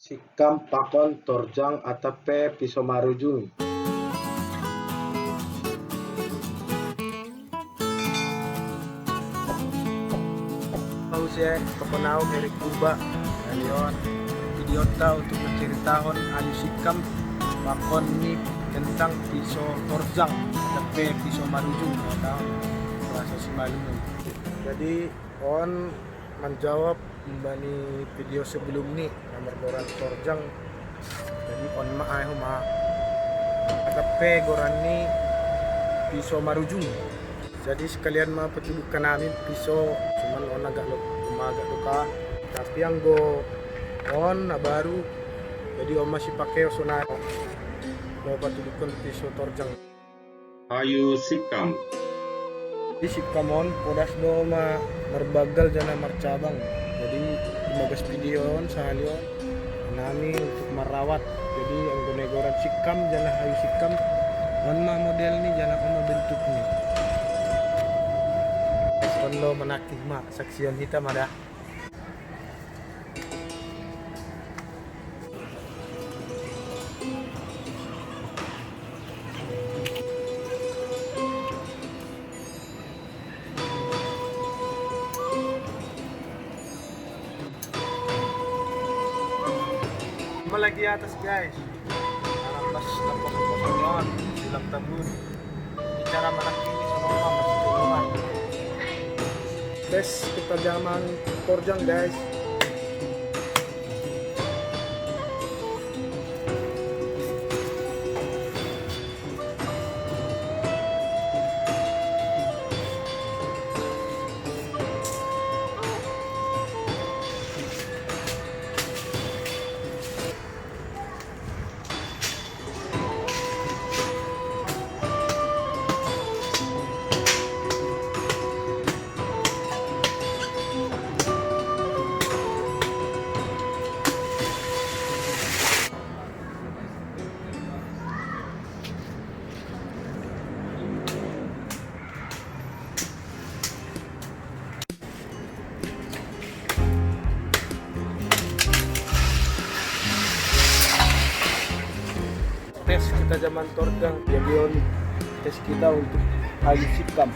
Sikam pakon torjang atape piso marujung. Saya kepenau dari Kuba Alion idiota untuk menceritakan anu sikam pakon ni tentang piso torjang atape piso marujung atau bahasa Simalungun. Jadi on menjawab membani video sebelum ni nomor goran torjang. Jadi on maayo ma atape goran ni piso marujung. Jadi sekalian mah petunjukkan kami pisau cuman on agak luka tapi yang go on baru jadi om masih pakai sonar mau petunjukkan pisau torjang Ayu sikam. di sikam on podas do ma merbagal jana marcabang jadi 15 video on sehalion nami untuk merawat jadi yang go negoran sikam jana ayu sikam on ma model ni jana oma bentuk ni lo menakih mak saksian hitam ada lagi atas guys atas kosong-kosongan silang tabun bicara menakih ini sama orang masih tulungan tes ketajaman torjang guys. Tes ketajaman torjang jadi on tes kita untuk ayu sikam.